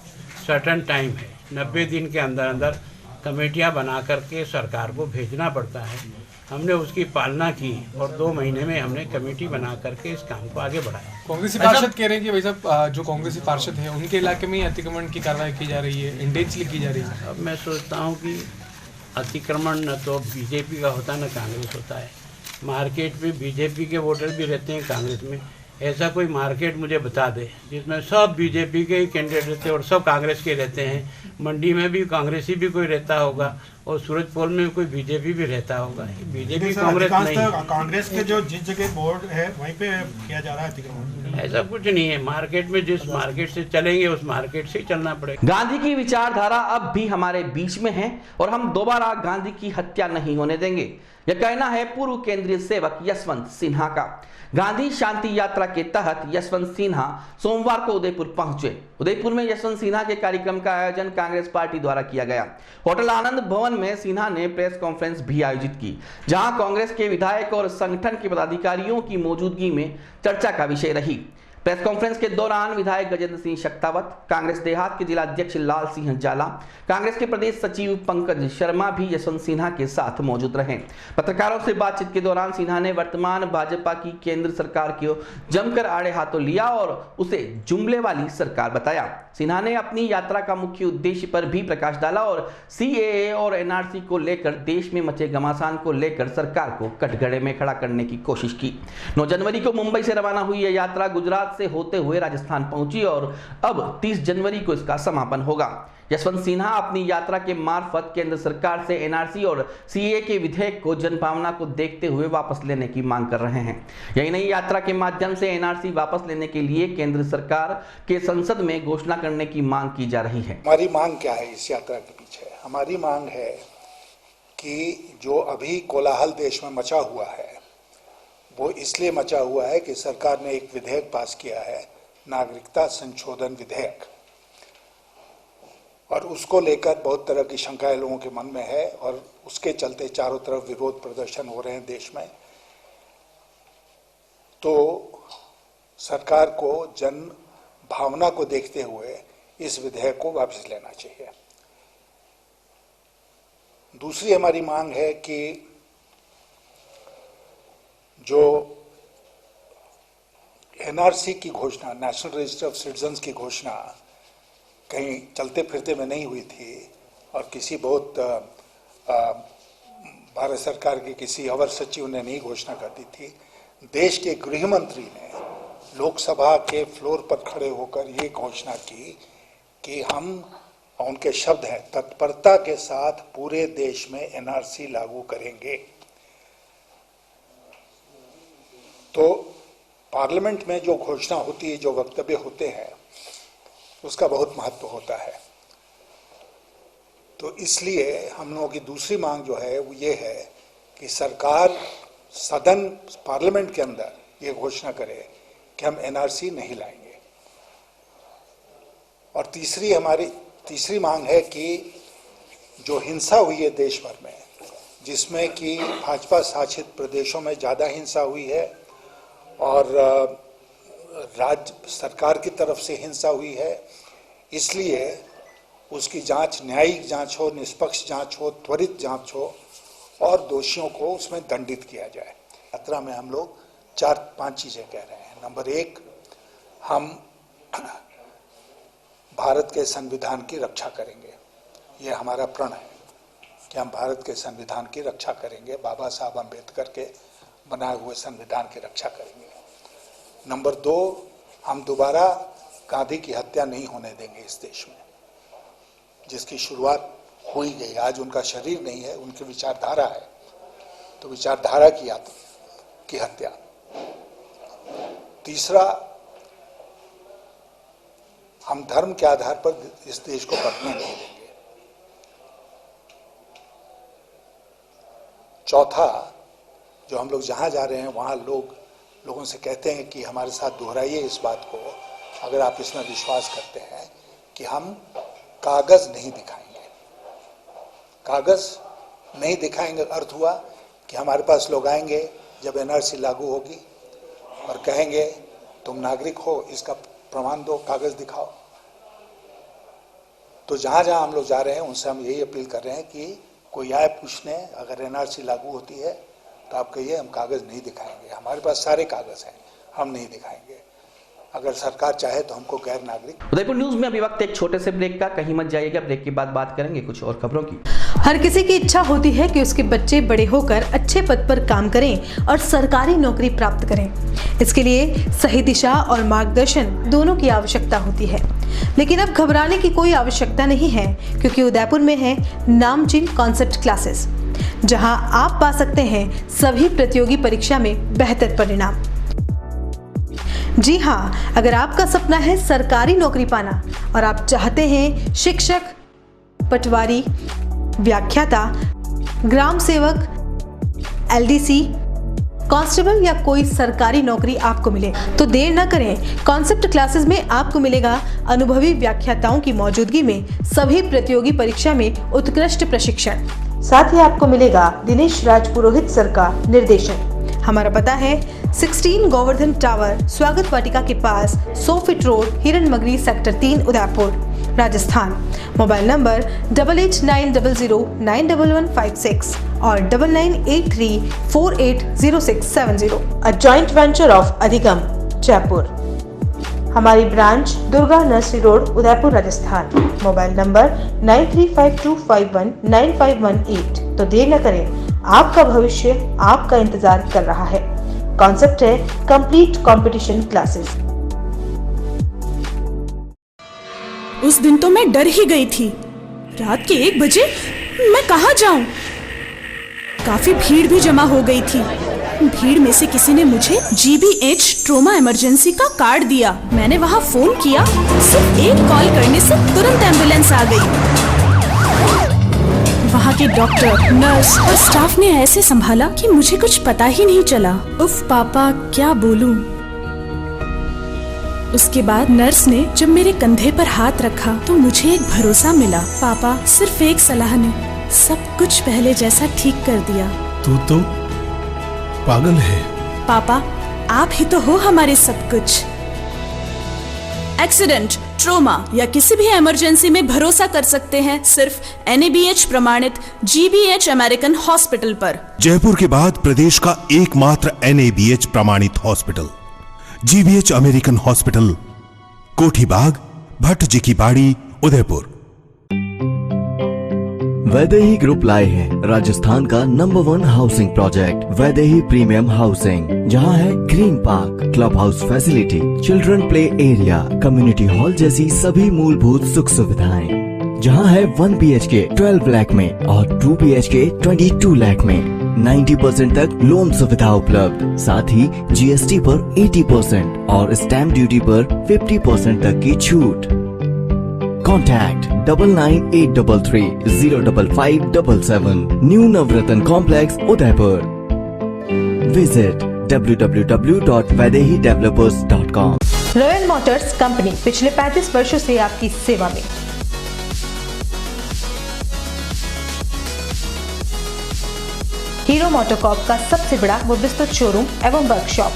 सर्टन टाइम है, 90 दिन के अंदर अंदर कमेटियां बना करके सरकार को भेजना पड़ता है। हमने उसकी पालना की और 2 महीने में हमने कमेटी बना करके इस काम को आगे बढ़ाया। कांग्रेसी पार्षद कह रहे हैं कि भाई साहब जो कांग्रेसी पार्षद हैं उनके इलाके में ही अतिक्रमण की कार्रवाई की जा रही है, इंटेंसली की जा रही है। अब मैं सोचता हूँ कि अतिक्रमण न तो बीजेपी का होता न कांग्रेस होता है। मार्केट में बीजेपी के वोटर भी रहते हैं, कांग्रेस में ऐसा कोई मार्केट मुझे बता दे जिसमें सब बीजेपी के ही कैंडिडेट रहते हैं और सब कांग्रेस के रहते हैं। मंडी में भी कांग्रेसी भी कोई रहता होगा और सूरजपोल में कोई बीजेपी भी रहता होगा। बीजेपी कांग्रेस नहीं, कांग्रेस के जो जिस जगह बोर्ड है वहीं पे किया जा रहा है अतिक्रमण। ऐसा कुछ नहीं है। मार्केट में जिस मार्केट से चलेंगे उस मार्केट से ही चलना पड़ेगा। गांधी की विचारधारा अब भी हमारे बीच में है और हम दोबारा गांधी की हत्या नहीं होने देंगे, यह कहना है पूर्व केंद्रीय सेवक यशवंत सिन्हा का। गांधी शांति यात्रा के तहत यशवंत सिन्हा सोमवार को उदयपुर पहुंचे। उदयपुर में यशवंत सिन्हा के कार्यक्रम का आयोजन कांग्रेस पार्टी द्वारा किया गया। होटल आनंद भवन में सिन्हा ने प्रेस कॉन्फ्रेंस भी आयोजित की, जहां कांग्रेस के विधायक और संगठन के पदाधिकारियों की मौजूदगी में चर्चा का विषय रही। प्रेस कॉन्फ्रेंस के दौरान विधायक गजेंद्र सिंह शक्तावत, कांग्रेस देहात के जिला अध्यक्ष लाल सिंह जाला, कांग्रेस के प्रदेश सचिव पंकज शर्मा भी यशवंत सिन्हा के साथ मौजूद रहे। पत्रकारों से बातचीत के दौरान सिन्हा ने वर्तमान भाजपा की केंद्र सरकार को जमकर आड़े हाथों लिया और उसे जुमले वाली सरकार बताया। सिन्हा ने अपनी यात्रा का मुख्य उद्देश्य पर भी प्रकाश डाला और सीएए और एनआरसी को लेकर देश में मचे घमासान को लेकर सरकार को कटघरे में खड़ा करने की कोशिश की। 9 जनवरी को मुंबई से रवाना हुई यह यात्रा गुजरात से होते हुए राजस्थान पहुंची और अब 30 जनवरी को इसका समापन होगा। यशवंत सिन्हा अपनी यात्रा के मार्फत केंद्र सरकार से एनआरसी और सीएए के विधेयक को जनभावना को देखते हुए वापस लेने की मांग कर रहे हैं। यही नहीं, यात्रा के माध्यम से एनआरसी वापस लेने के लिए केंद्र सरकार के संसद में घोषणा करने की मांग की जा रही है। हमारी मांग क्या है इस यात्रा के पीछे? हमारी मांग है कि जो अभी कोलाहल देश में मचा हुआ है वो इसलिए मचा हुआ है कि सरकार ने एक विधेयक पास किया है, नागरिकता संशोधन विधेयक, और उसको लेकर बहुत तरह की शंकाएं लोगों के मन में है और उसके चलते चारों तरफ विरोध प्रदर्शन हो रहे हैं देश में। तो सरकार को जन भावना को देखते हुए इस विधेयक को वापस लेना चाहिए। दूसरी हमारी मांग है कि जो एनआरसी की घोषणा, नेशनल रजिस्टर ऑफ सिटीजन्स की घोषणा कहीं चलते फिरते में नहीं हुई थी और किसी बहुत भारत सरकार के किसी अवर सचिव ने नहीं घोषणा कर दी थी। देश के गृह मंत्री ने लोकसभा के फ्लोर पर खड़े होकर ये घोषणा की कि हम, उनके शब्द हैं, तत्परता के साथ पूरे देश में एनआरसी लागू करेंगे। तो पार्लियामेंट में जो घोषणा होती है, जो वक्तव्य होते हैं, उसका बहुत महत्व होता है। तो इसलिए हम लोगों की दूसरी मांग जो है वो ये है कि सरकार सदन, पार्लियामेंट के अंदर ये घोषणा करे कि हम एनआरसी नहीं लाएंगे। और तीसरी मांग है कि जो हिंसा हुई है देश भर में, जिसमें कि भाजपा शासित प्रदेशों में ज़्यादा हिंसा हुई है और राज्य सरकार की तरफ से हिंसा हुई है, इसलिए उसकी जांच, न्यायिक जांच हो, निष्पक्ष जांच हो, त्वरित जांच हो और दोषियों को उसमें दंडित किया जाए। यात्रा में हम लोग 4-5 चीज़ें कह रहे हैं। नंबर 1, हम भारत के संविधान की रक्षा करेंगे। ये हमारा प्रण है कि हम भारत के संविधान की रक्षा करेंगे, बाबा साहब अम्बेडकर के बनाए हुए संविधान की रक्षा करेंगे। नंबर 2, हम दोबारा गांधी की हत्या नहीं होने देंगे इस देश में, जिसकी शुरुआत हो ही गई। आज उनका शरीर नहीं है, उनकी विचारधारा है, तो विचारधारा की हत्या। तीसरा, हम धर्म के आधार पर इस देश को बंटने नहीं देंगे। चौथा, जो हम लोग जहां जा रहे हैं वहां लोगों से कहते हैं कि हमारे साथ दोहराइए इस बात को, अगर आप इसमें विश्वास करते हैं, कि हम कागज नहीं दिखाएंगे। कागज नहीं दिखाएंगे अर्थ हुआ कि हमारे पास लोग आएंगे जब एनआरसी लागू होगी और कहेंगे तुम नागरिक हो, इसका प्रमाण दो, कागज दिखाओ। तो जहाँ जहाँ हम लोग जा रहे हैं उनसे हम यही अपील कर रहे हैं कि कोई आए पूछने, अगर NRC लागू होती है तो आप कहिए हम कागज़ नहीं दिखाएंगे, हमारे पास सारे कागज़ हैं, हम नहीं दिखाएंगे। अगर सरकार चाहे तो हमको गैर नागरिक। उदयपुर न्यूज में अभी वक्त एक छोटे से ब्रेक का, कहीं मत जाइएगा। ब्रेक के बाद बात करेंगे कुछ और खबरों की। हर किसी की इच्छा होती है कि उसके बच्चे बड़े होकर अच्छे पद पर काम करें और सरकारी नौकरी प्राप्त करें। इसके लिए सही दिशा और मार्गदर्शन दोनों की आवश्यकता होती है, लेकिन अब घबराने की कोई आवश्यकता नहीं है, क्योंकि उदयपुर में है नामचीन कॉन्सेप्ट क्लासेस, जहां आप पा सकते हैं सभी प्रतियोगी परीक्षा में बेहतर परिणाम। जी हाँ, अगर आपका सपना है सरकारी नौकरी पाना और आप चाहते हैं शिक्षक, पटवारी, व्याख्याता, ग्राम सेवक, LDC, कांस्टेबल या कोई सरकारी नौकरी आपको मिले, तो देर न करें। कॉन्सेप्ट क्लासेस में आपको मिलेगा अनुभवी व्याख्याताओं की मौजूदगी में सभी प्रतियोगी परीक्षा में उत्कृष्ट प्रशिक्षण। साथ ही आपको मिलेगा दिनेश राज पुरोहित सर का निर्देशन। हमारा पता है 16 गोवर्धन टावर, स्वागत वाटिका के पास, 100 feet road, Hiranmagri, sector 3, Udaipur, Rajasthan. Mobile number 8890091156 और 9983480670। अ जॉइंट वेंचर ऑफ अधिगम, जयपुर। हमारी branch Durga nursery road, Udaipur, Rajasthan. Mobile number 9352519518। तो देर न करें, आपका भविष्य आपका इंतजार कर रहा है। कॉन्सेप्ट है कंप्लीट कंपटीशन क्लासेस। उस दिन तो मैं डर ही गई थी। रात के 1 बजे मैं कहाँ जाऊं? काफी भीड़ भी जमा हो गई थी। भीड़ में से किसी ने मुझे GBH ट्रोमा इमरजेंसी का कार्ड दिया। मैंने वहाँ फोन किया, सिर्फ एक कॉल करने से तुरंत एम्बुलेंस आ गई। वहाँ के डॉक्टर, नर्स और स्टाफ ने ऐसे संभाला कि मुझे कुछ पता ही नहीं चला। उफ पापा, क्या बोलूं। उसके बाद नर्स ने जब मेरे कंधे पर हाथ रखा तो मुझे एक भरोसा मिला। पापा सिर्फ एक सलाह ने सब कुछ पहले जैसा ठीक कर दिया। तू तो पागल है। पापा, आप ही तो हो हमारे सब कुछ। एक्सीडेंट, ट्रोमा या किसी भी इमरजेंसी में भरोसा कर सकते हैं सिर्फ NABH प्रमाणित GBH अमेरिकन हॉस्पिटल पर। जयपुर के बाद प्रदेश का एकमात्र NABH प्रमाणित हॉस्पिटल GBH अमेरिकन हॉस्पिटल, कोठी बाग, भट्ट जी की बाड़ी, उदयपुर। वैदेही ग्रुप लाए हैं राजस्थान का number 1 housing project Vaidehi premium housing, जहां है green park, club house facility, children play area, community hall जैसी सभी मूलभूत सुख सुविधाएं, जहां है 1 BHK 12 लाख में और 2 BHK 22 लाख में 90% तक लोन सुविधा उपलब्ध, साथ ही GST पर 80% और स्टैम्प ड्यूटी पर 50% तक की छूट। Contact 9983305577, New Navratan Complex, Udaipur. Visit www.vaidehidevelopers.com. Royal Motors company पिछले 35 वर्षों से आपकी सेवा में। हीरो मोटोकॉर्प का सबसे बड़ा व विस्तृत शोरूम एवं वर्कशॉप।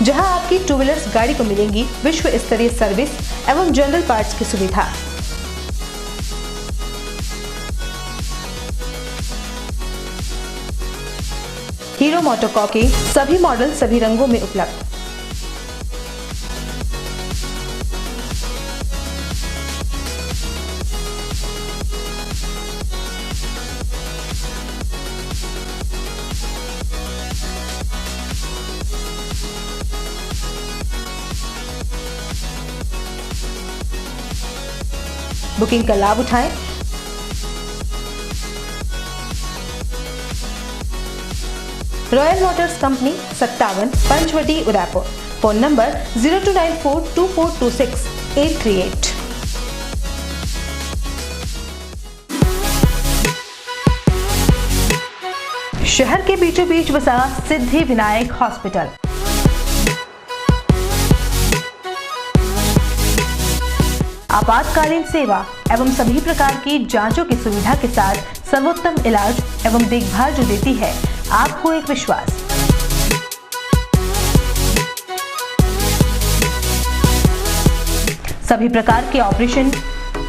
जहां आपकी 2 व्हीलर्स गाड़ी को मिलेंगी विश्व स्तरीय सर्विस एवं जनरल पार्ट्स की सुविधा। हीरो मोटोकॉर्प के सभी मॉडल सभी रंगों में उपलब्ध। बुकिंग का लाभ उठाएं। Royal Motors Company 57 Panchvati, Udaipur. Phone number 02942426-838। शहर के बीचों बीच बसा सिद्धि विनायक हॉस्पिटल। आपातकालीन सेवा एवं सभी प्रकार की जांचों की सुविधा के साथ सर्वोत्तम इलाज एवं देखभाल जो देती है आपको एक विश्वास। सभी प्रकार के ऑपरेशन,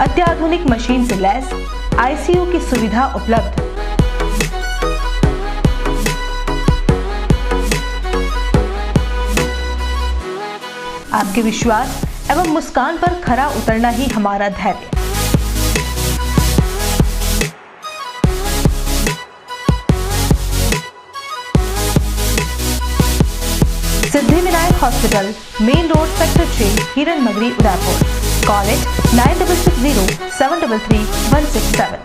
अत्याधुनिक मशीन से लैस आईसीयू की सुविधा उपलब्ध। आपके विश्वास एवं मुस्कान पर खरा उतरना ही हमारा धैर्य। Siddhivinayak hospital, main road, sector 6, हिरन मगरी, उदयपुर। Call it 9660 733 167।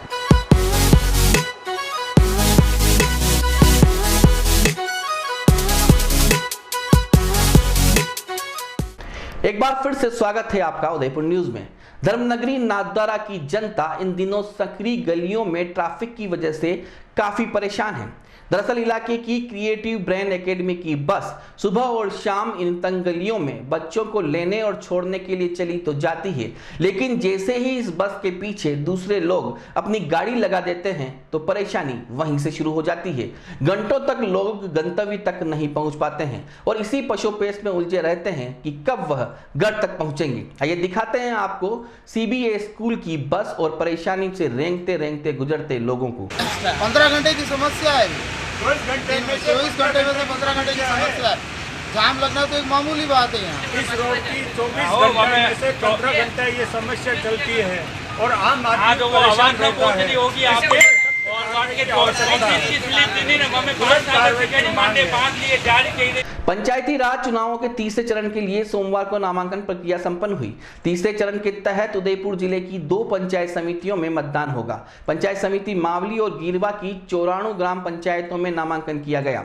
एक बार फिर से स्वागत है आपका उदयपुर न्यूज में। धर्मनगरी नाथद्वारा की जनता इन दिनों संकरी गलियों में ट्रैफिक की वजह से काफी परेशान है। दरअसल इलाके की क्रिएटिव ब्रेन एकेडमी की बस सुबह और शाम इन तंग गलियों में बच्चों को लेने और छोड़ने के लिए चली तो जाती है, लेकिन जैसे ही इस बस के पीछे दूसरे लोग अपनी गाड़ी लगा देते हैं तो परेशानी वहीं से शुरू हो जाती है। घंटों तक लोग गंतव्य तक नहीं पहुंच पाते हैं और इसी पशुपेश में उलझे रहते हैं कि कब वह घर तक पहुंचेंगे। आइए दिखाते हैं आपको सीबीए स्कूल की बस और परेशानी से रेंगते रेंगते गुजरते लोगों को। 15 घंटे की समस्या है, 24 घंटे में से 15 घंटे की समस्या है। जाम लगना तो एक मामूली बात है। यहाँ इस रोड की 24 घंटे में से 15 घंटे ये समस्या चलती है और आम आदमी परेशान रहता है। पंचायती राज चुनावों के तीसरे चरण के लिए सोमवार को नामांकन प्रक्रिया संपन्न हुई। तीसरे चरण के तहत उदयपुर जिले की 2 पंचायत समितियों में मतदान होगा। पंचायत समिति मावली और गिरवा की 94 ग्राम पंचायतों में नामांकन किया गया।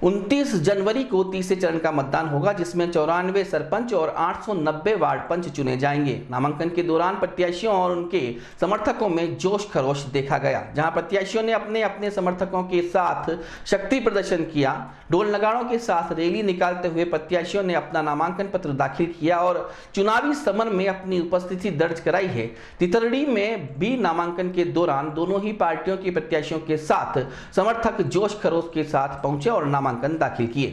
29 जनवरी को तीसरे चरण का मतदान होगा, जिसमें 94 सरपंच और 890 वार्ड पंच चुने जाएंगे। नामांकन के दौरान प्रत्याशियों और उनके समर्थकों में जोश खरोश देखा गया, जहां प्रत्याशियों ने अपने अपने समर्थकों के साथ शक्ति प्रदर्शन किया। ढोल नगाड़ों के साथ रैली निकालते हुए प्रत्याशियों ने अपना नामांकन पत्र दाखिल किया और चुनावी समर में अपनी उपस्थिति दर्ज कराई है। तितरड़ी में भी नामांकन के दौरान दोनों ही पार्टियों के प्रत्याशियों के साथ समर्थक जोश खरोश के साथ पहुंचे और नामांकन दाखिल किए।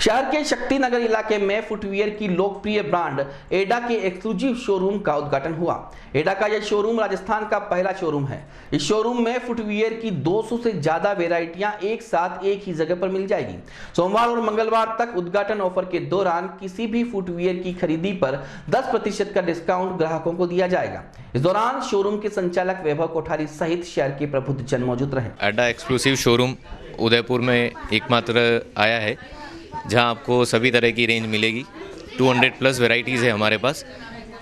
शहर के शक्तिनगर इलाके में फुटवियर की लोकप्रिय ब्रांड एडा के एक्सक्लूसिव शोरूम का उद्घाटन हुआ। एडा का यह शोरूम राजस्थान का पहला शोरूम है। इस शोरूम में फुटवियर की 200 से ज्यादा वेराइटियां एक साथ एक ही जगह पर मिल जाएगी। सोमवार और मंगलवार तक उद्घाटन ऑफर के दौरान किसी भी फुटवियर की खरीदी पर 10% का डिस्काउंट ग्राहकों को दिया जाएगा। इस दौरान शोरूम के संचालक वैभव कोठारी सहित शहर के प्रबुद्ध जन मौजूद रहे। एडा एक्सक्लूसिव शोरूम उदयपुर में एकमात्र आया है, जहां आपको सभी तरह की रेंज मिलेगी। 200+ वैरायटीज़ है हमारे पास।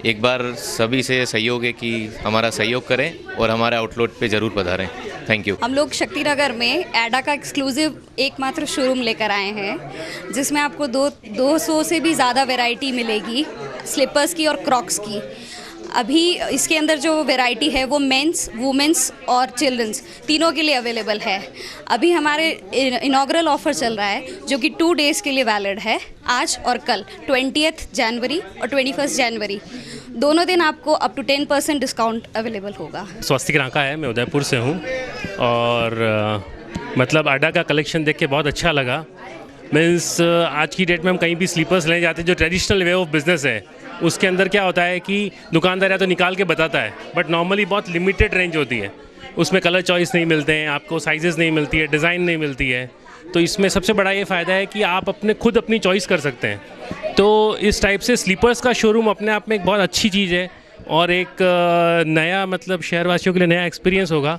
एक बार सभी से सहयोग है कि हमारा सहयोग करें और हमारे आउटलेट पे ज़रूर पधारें। Thank you. हम लोग शक्तिनगर में एडा का एक्सक्लूसिव एकमात्र शोरूम लेकर आए हैं, जिसमें आपको 200 से भी ज़्यादा वैरायटी मिलेगी स्लीपर्स की और क्रॉक्स की। अभी इसके अंदर जो वैरायटी है वो मेंस, वुमेंस और चिल्ड्रंस तीनों के लिए अवेलेबल है। अभी हमारे इनॉग्रल ऑफर चल रहा है, जो कि 2 डेज़ के लिए वैलिड है, आज और कल 20 जनवरी और 21 जनवरी दोनों दिन आपको अप टू 10% डिस्काउंट अवेलेबल होगा। स्वस्तिक रांका है, मैं उदयपुर से हूँ और मतलब एडा का कलेक्शन देख के बहुत अच्छा लगा। मीन्स आज की डेट में हम कहीं भी स्लीपर्स लेने जाते हैं, जो ट्रेडिशनल वे ऑफ बिज़नेस है, उसके अंदर क्या होता है कि दुकानदार या तो निकाल के बताता है, बट नॉर्मली बहुत लिमिटेड रेंज होती है। उसमें कलर चॉइस नहीं मिलते हैं, आपको साइजेस नहीं मिलती है, डिज़ाइन नहीं मिलती है। तो इसमें सबसे बड़ा ये फ़ायदा है कि आप खुद अपनी चॉइस कर सकते हैं। तो इस टाइप से स्लीपर्स का शोरूम अपने आप में एक बहुत अच्छी चीज़ है और एक नया मतलब शहरवासियों के लिए नया एक्सपीरियंस होगा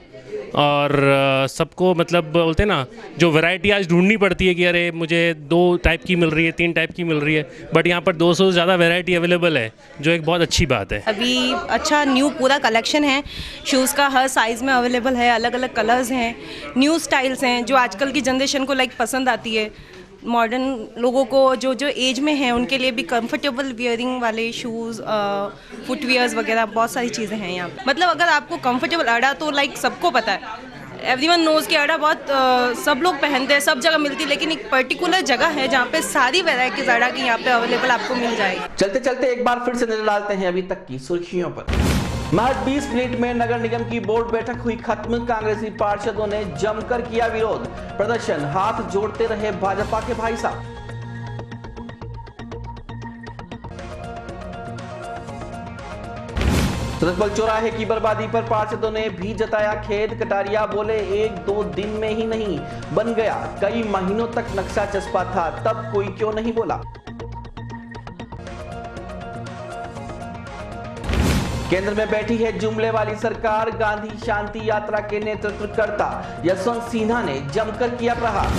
और सबको मतलब बोलते हैं ना, जो वैरायटी आज ढूंढनी पड़ती है कि अरे मुझे 2 टाइप की मिल रही है, 3 टाइप की मिल रही है, बट यहाँ पर 200 से ज़्यादा वैरायटी अवेलेबल है, जो एक बहुत अच्छी बात है। अभी अच्छा न्यू पूरा कलेक्शन है, शूज़ का हर साइज़ में अवेलेबल है, अलग अलग कलर्स हैं, न्यू स्टाइल्स हैं जो आजकल की जनरेशन को पसंद आती है। मॉडर्न लोगों को जो एज में हैं उनके लिए भी कंफर्टेबल वियरिंग वाले शूज़, फुटवियर्स वगैरह बहुत सारी चीज़ें हैं यहाँ पे। मतलब अगर आपको कंफर्टेबल अड़ा तो सबको पता है, एवरीवन नोज़ कि अड़ा बहुत सब लोग पहनते हैं, सब जगह मिलती है, लेकिन एक पर्टिकुलर जगह है जहाँ पे सारी वैरायटीज अड़ा की यहाँ पे अवेलेबल आपको मिल जाएगी। चलते चलते एक बार फिर से नजर डालते हैं अभी तक की सुर्खियों पर। महज 20 मिनट में नगर निगम की बोर्ड बैठक हुई खत्म। कांग्रेसी पार्षदों ने जमकर किया विरोध प्रदर्शन, हाथ जोड़ते रहे भाजपा के भाई साहब। सरसबल चौराहे की बर्बादी पर पार्षदों ने भी जताया खेद। कटारिया बोले 1-2 दिन में ही नहीं बन गया, कई महीनों तक नक्शा चस्पा था, तब कोई क्यों नहीं बोला। केंद्र में बैठी है जुमले वाली सरकार। गांधी शांति यात्रा के नेतृत्व करता यशवंत सिन्हा ने जमकर किया प्रहार।